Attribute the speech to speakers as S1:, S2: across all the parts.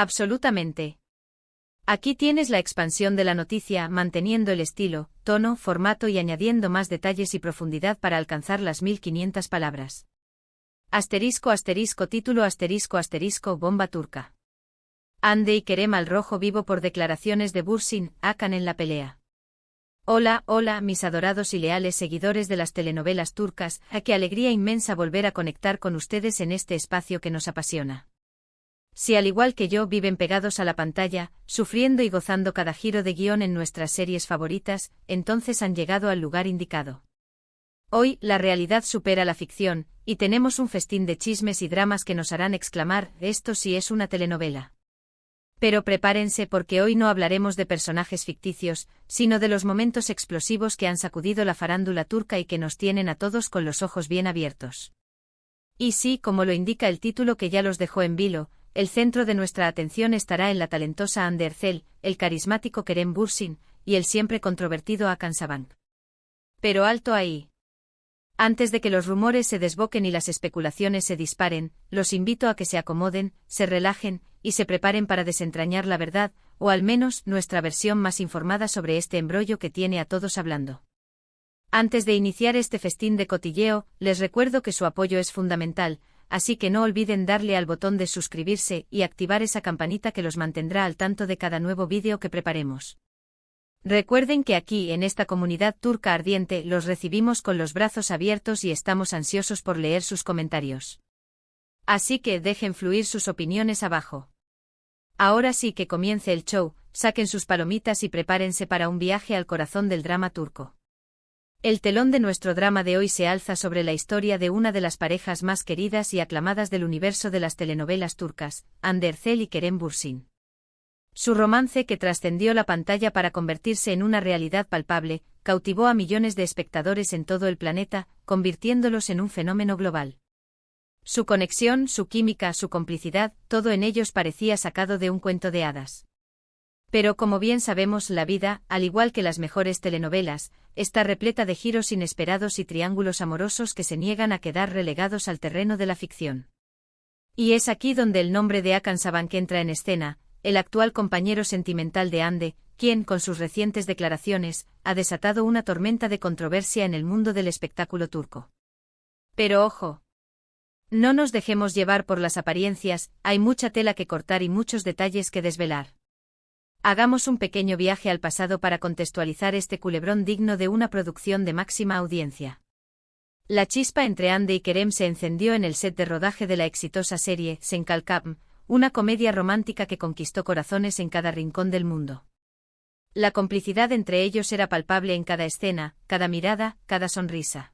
S1: Absolutamente. Aquí tienes la expansión de la noticia, manteniendo el estilo, tono, formato y añadiendo más detalles y profundidad para alcanzar las 1500 palabras. Asterisco asterisco título asterisco asterisco bomba turca. Hande y Kerem al rojo vivo por declaraciones de Bursin, Hakan en la pelea. Hola, hola, mis adorados y leales seguidores de las telenovelas turcas, qué alegría inmensa volver a conectar con ustedes en este espacio que nos apasiona. Si al igual que yo viven pegados a la pantalla, sufriendo y gozando cada giro de guión en nuestras series favoritas, entonces han llegado al lugar indicado. Hoy, la realidad supera la ficción, y tenemos un festín de chismes y dramas que nos harán exclamar, esto sí es una telenovela. Pero prepárense porque hoy no hablaremos de personajes ficticios, sino de los momentos explosivos que han sacudido la farándula turca y que nos tienen a todos con los ojos bien abiertos. Y sí, como lo indica el título que ya los dejó en vilo, el centro de nuestra atención estará en la talentosa Hande Erçel, el carismático Kerem Bürsin, y el siempre controvertido Hakan Sabancı. Pero alto ahí. Antes de que los rumores se desboquen y las especulaciones se disparen, los invito a que se acomoden, se relajen, y se preparen para desentrañar la verdad, o al menos nuestra versión más informada sobre este embrollo que tiene a todos hablando. Antes de iniciar este festín de cotilleo, les recuerdo que su apoyo es fundamental, así que no olviden darle al botón de suscribirse y activar esa campanita que los mantendrá al tanto de cada nuevo vídeo que preparemos. Recuerden que aquí en esta comunidad turca ardiente los recibimos con los brazos abiertos y estamos ansiosos por leer sus comentarios. Así que dejen fluir sus opiniones abajo. Ahora sí que comience el show, saquen sus palomitas y prepárense para un viaje al corazón del drama turco. El telón de nuestro drama de hoy se alza sobre la historia de una de las parejas más queridas y aclamadas del universo de las telenovelas turcas, Hande Erçel y Kerem Bürsin. Su romance, que trascendió la pantalla para convertirse en una realidad palpable, cautivó a millones de espectadores en todo el planeta, convirtiéndolos en un fenómeno global. Su conexión, su química, su complicidad, todo en ellos parecía sacado de un cuento de hadas. Pero como bien sabemos, la vida, al igual que las mejores telenovelas, está repleta de giros inesperados y triángulos amorosos que se niegan a quedar relegados al terreno de la ficción. Y es aquí donde el nombre de Hakan Sabancı entra en escena, el actual compañero sentimental de Hande, quien, con sus recientes declaraciones, ha desatado una tormenta de controversia en el mundo del espectáculo turco. Pero ojo. No nos dejemos llevar por las apariencias, hay mucha tela que cortar y muchos detalles que desvelar. Hagamos un pequeño viaje al pasado para contextualizar este culebrón digno de una producción de máxima audiencia. La chispa entre Hande y Kerem se encendió en el set de rodaje de la exitosa serie Sen Kalkam, una comedia romántica que conquistó corazones en cada rincón del mundo. La complicidad entre ellos era palpable en cada escena, cada mirada, cada sonrisa.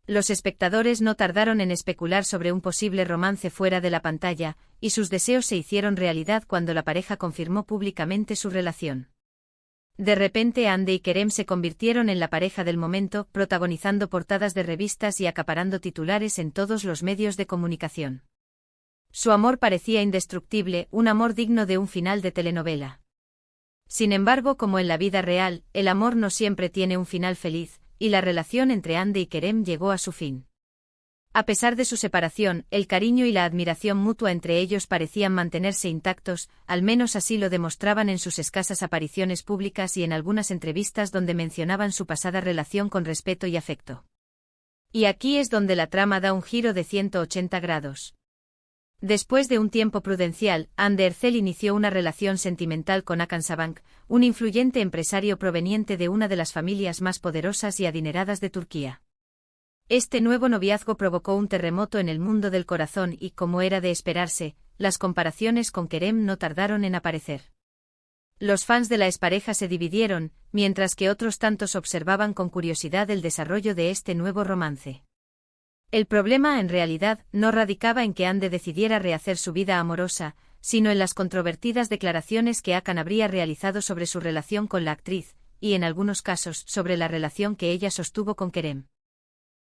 S1: Los espectadores no tardaron en especular sobre un posible romance fuera de la pantalla, y sus deseos se hicieron realidad cuando la pareja confirmó públicamente su relación. De repente Hande y Kerem se convirtieron en la pareja del momento, protagonizando portadas de revistas y acaparando titulares en todos los medios de comunicación. Su amor parecía indestructible, un amor digno de un final de telenovela. Sin embargo, como en la vida real, el amor no siempre tiene un final feliz, y la relación entre Hande y Kerem llegó a su fin. A pesar de su separación, el cariño y la admiración mutua entre ellos parecían mantenerse intactos, al menos así lo demostraban en sus escasas apariciones públicas y en algunas entrevistas donde mencionaban su pasada relación con respeto y afecto. Y aquí es donde la trama da un giro de 180 grados. Después de un tiempo prudencial, Hande Erçel inició una relación sentimental con Hakan Sabancı, un influyente empresario proveniente de una de las familias más poderosas y adineradas de Turquía. Este nuevo noviazgo provocó un terremoto en el mundo del corazón y, como era de esperarse, las comparaciones con Kerem no tardaron en aparecer. Los fans de la expareja se dividieron, mientras que otros tantos observaban con curiosidad el desarrollo de este nuevo romance. El problema en realidad no radicaba en que Hande decidiera rehacer su vida amorosa, sino en las controvertidas declaraciones que Hakan habría realizado sobre su relación con la actriz, y en algunos casos sobre la relación que ella sostuvo con Kerem.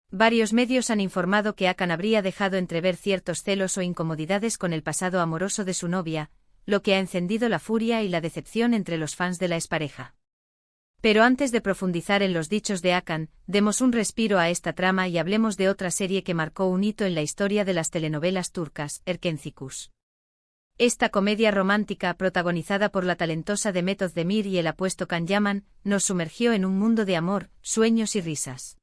S1: Varios medios han informado que Hakan habría dejado entrever ciertos celos o incomodidades con el pasado amoroso de su novia, lo que ha encendido la furia y la decepción entre los fans de la expareja. Pero antes de profundizar en los dichos de Hakan, demos un respiro a esta trama y hablemos de otra serie que marcó un hito en la historia de las telenovelas turcas, Erkenci Kuş. Esta comedia romántica, protagonizada por la talentosa Demet Özdemir y el apuesto Can Yaman, nos sumergió en un mundo de amor, sueños y risas.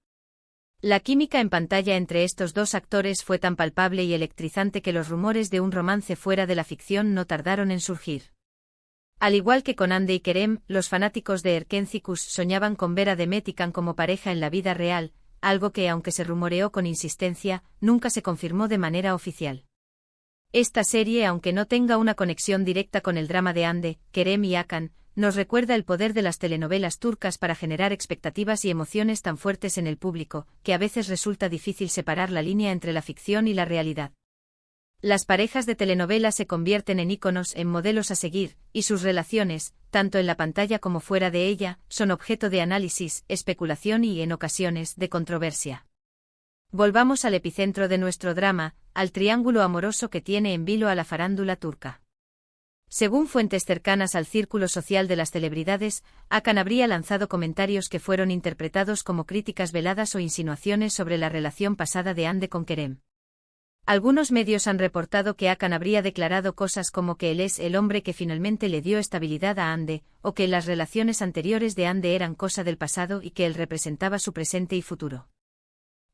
S1: La química en pantalla entre estos dos actores fue tan palpable y electrizante que los rumores de un romance fuera de la ficción no tardaron en surgir. Al igual que con Hande y Kerem, los fanáticos de Erkencikus soñaban con ver a Demet y Can como pareja en la vida real, algo que, aunque se rumoreó con insistencia, nunca se confirmó de manera oficial. Esta serie, aunque no tenga una conexión directa con el drama de Hande, Kerem y Hakan, nos recuerda el poder de las telenovelas turcas para generar expectativas y emociones tan fuertes en el público, que a veces resulta difícil separar la línea entre la ficción y la realidad. Las parejas de telenovela se convierten en íconos, en modelos a seguir, y sus relaciones, tanto en la pantalla como fuera de ella, son objeto de análisis, especulación y, en ocasiones, de controversia. Volvamos al epicentro de nuestro drama, al triángulo amoroso que tiene en vilo a la farándula turca. Según fuentes cercanas al círculo social de las celebridades, Hakan habría lanzado comentarios que fueron interpretados como críticas veladas o insinuaciones sobre la relación pasada de Hande con Kerem. Algunos medios han reportado que Hakan habría declarado cosas como que él es el hombre que finalmente le dio estabilidad a Hande, o que las relaciones anteriores de Hande eran cosa del pasado y que él representaba su presente y futuro.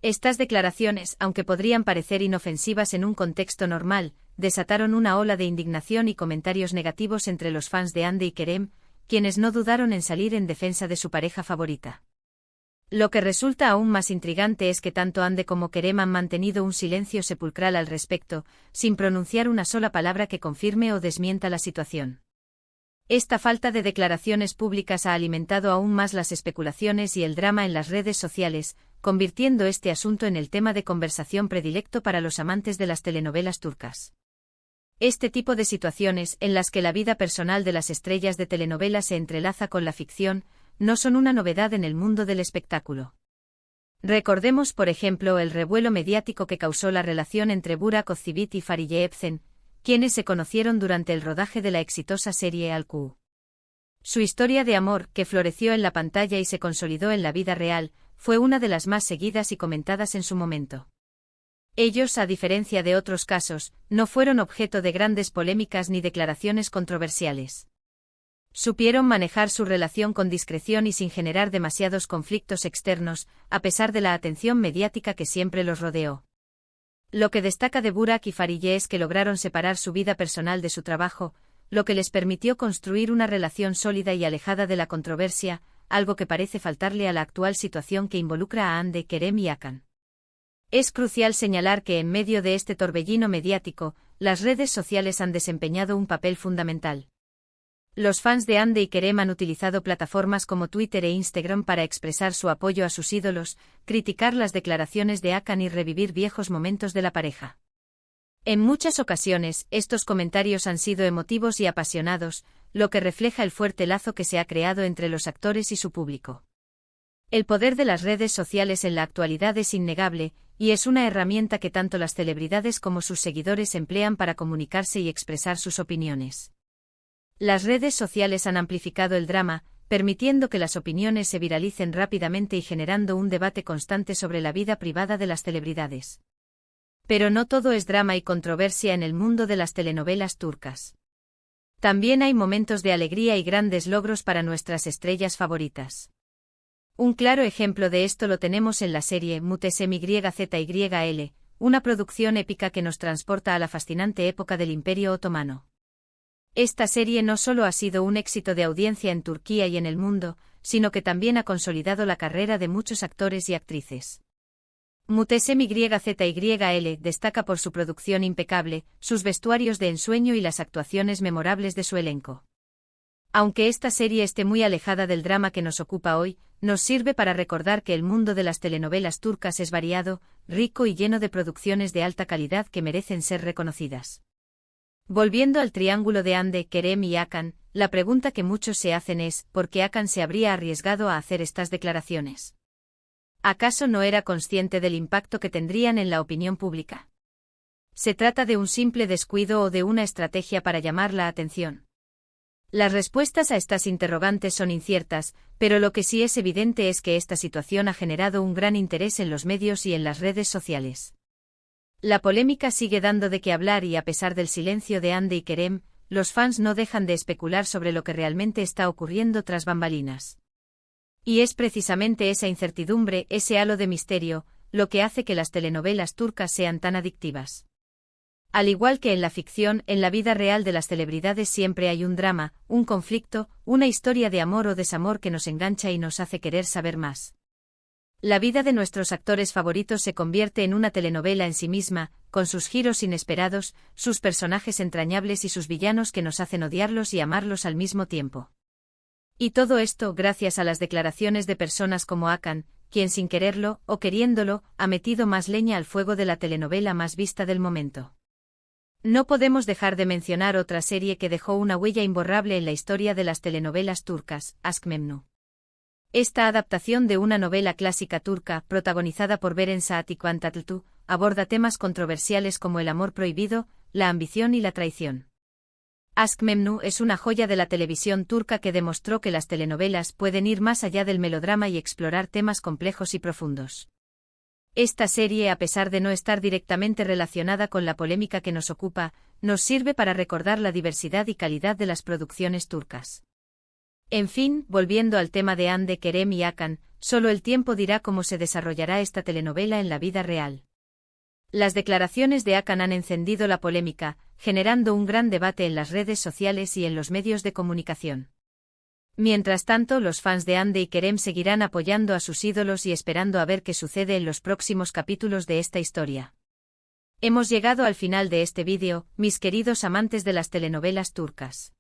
S1: Estas declaraciones, aunque podrían parecer inofensivas en un contexto normal, desataron una ola de indignación y comentarios negativos entre los fans de Hande y Kerem, quienes no dudaron en salir en defensa de su pareja favorita. Lo que resulta aún más intrigante es que tanto Hande como Kerem han mantenido un silencio sepulcral al respecto, sin pronunciar una sola palabra que confirme o desmienta la situación. Esta falta de declaraciones públicas ha alimentado aún más las especulaciones y el drama en las redes sociales, convirtiendo este asunto en el tema de conversación predilecto para los amantes de las telenovelas turcas. Este tipo de situaciones, en las que la vida personal de las estrellas de telenovelas se entrelaza con la ficción, no son una novedad en el mundo del espectáculo. Recordemos, por ejemplo, el revuelo mediático que causó la relación entre Burak Özçivit y Fariye Evcen, quienes se conocieron durante el rodaje de la exitosa serie Al-Ku. Su historia de amor, que floreció en la pantalla y se consolidó en la vida real, fue una de las más seguidas y comentadas en su momento. Ellos, a diferencia de otros casos, no fueron objeto de grandes polémicas ni declaraciones controversiales. Supieron manejar su relación con discreción y sin generar demasiados conflictos externos, a pesar de la atención mediática que siempre los rodeó. Lo que destaca de Burak y Fariye es que lograron separar su vida personal de su trabajo, lo que les permitió construir una relación sólida y alejada de la controversia, algo que parece faltarle a la actual situación que involucra a Hande, Kerem y Hakan. Es crucial señalar que en medio de este torbellino mediático, las redes sociales han desempeñado un papel fundamental. Los fans de Hande y Kerem han utilizado plataformas como Twitter e Instagram para expresar su apoyo a sus ídolos, criticar las declaraciones de Hakan y revivir viejos momentos de la pareja. En muchas ocasiones, estos comentarios han sido emotivos y apasionados, lo que refleja el fuerte lazo que se ha creado entre los actores y su público. El poder de las redes sociales en la actualidad es innegable, y es una herramienta que tanto las celebridades como sus seguidores emplean para comunicarse y expresar sus opiniones. Las redes sociales han amplificado el drama, permitiendo que las opiniones se viralicen rápidamente y generando un debate constante sobre la vida privada de las celebridades. Pero no todo es drama y controversia en el mundo de las telenovelas turcas. También hay momentos de alegría y grandes logros para nuestras estrellas favoritas. Un claro ejemplo de esto lo tenemos en la serie Muhteşem YZYL, una producción épica que nos transporta a la fascinante época del Imperio Otomano. Esta serie no solo ha sido un éxito de audiencia en Turquía y en el mundo, sino que también ha consolidado la carrera de muchos actores y actrices. Muhteşem YZYL destaca por su producción impecable, sus vestuarios de ensueño y las actuaciones memorables de su elenco. Aunque esta serie esté muy alejada del drama que nos ocupa hoy, nos sirve para recordar que el mundo de las telenovelas turcas es variado, rico y lleno de producciones de alta calidad que merecen ser reconocidas. Volviendo al triángulo de Hande, Kerem y Hakan, la pregunta que muchos se hacen es, ¿por qué Hakan se habría arriesgado a hacer estas declaraciones? ¿Acaso no era consciente del impacto que tendrían en la opinión pública? ¿Se trata de un simple descuido o de una estrategia para llamar la atención? Las respuestas a estas interrogantes son inciertas, pero lo que sí es evidente es que esta situación ha generado un gran interés en los medios y en las redes sociales. La polémica sigue dando de qué hablar y a pesar del silencio de Hande y Kerem, los fans no dejan de especular sobre lo que realmente está ocurriendo tras bambalinas. Y es precisamente esa incertidumbre, ese halo de misterio, lo que hace que las telenovelas turcas sean tan adictivas. Al igual que en la ficción, en la vida real de las celebridades siempre hay un drama, un conflicto, una historia de amor o desamor que nos engancha y nos hace querer saber más. La vida de nuestros actores favoritos se convierte en una telenovela en sí misma, con sus giros inesperados, sus personajes entrañables y sus villanos que nos hacen odiarlos y amarlos al mismo tiempo. Y todo esto gracias a las declaraciones de personas como Hakan, quien sin quererlo, o queriéndolo, ha metido más leña al fuego de la telenovela más vista del momento. No podemos dejar de mencionar otra serie que dejó una huella imborrable en la historia de las telenovelas turcas, Aşk Memnu. Esta adaptación de una novela clásica turca, protagonizada por Beren Saat y Kıvanç Tatlıtuğ, aborda temas controversiales como el amor prohibido, la ambición y la traición. Aşk Memnu es una joya de la televisión turca que demostró que las telenovelas pueden ir más allá del melodrama y explorar temas complejos y profundos. Esta serie, a pesar de no estar directamente relacionada con la polémica que nos ocupa, nos sirve para recordar la diversidad y calidad de las producciones turcas. En fin, volviendo al tema de Hande, Kerem y Hakan, solo el tiempo dirá cómo se desarrollará esta telenovela en la vida real. Las declaraciones de Hakan han encendido la polémica, generando un gran debate en las redes sociales y en los medios de comunicación. Mientras tanto, los fans de Hande y Kerem seguirán apoyando a sus ídolos y esperando a ver qué sucede en los próximos capítulos de esta historia. Hemos llegado al final de este vídeo, mis queridos amantes de las telenovelas turcas.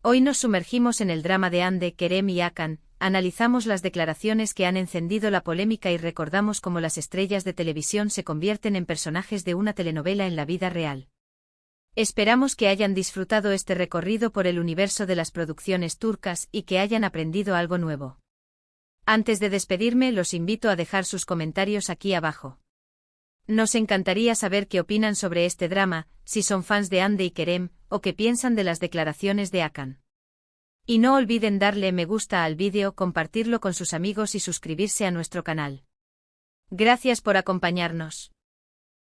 S1: Hoy nos sumergimos en el drama de Hande, Kerem y Hakan, analizamos las declaraciones que han encendido la polémica y recordamos cómo las estrellas de televisión se convierten en personajes de una telenovela en la vida real. Esperamos que hayan disfrutado este recorrido por el universo de las producciones turcas y que hayan aprendido algo nuevo. Antes de despedirme, los invito a dejar sus comentarios aquí abajo. Nos encantaría saber qué opinan sobre este drama, si son fans de Hande y Kerem, o qué piensan de las declaraciones de Hakan. Y no olviden darle me gusta al vídeo, compartirlo con sus amigos y suscribirse a nuestro canal. Gracias por acompañarnos.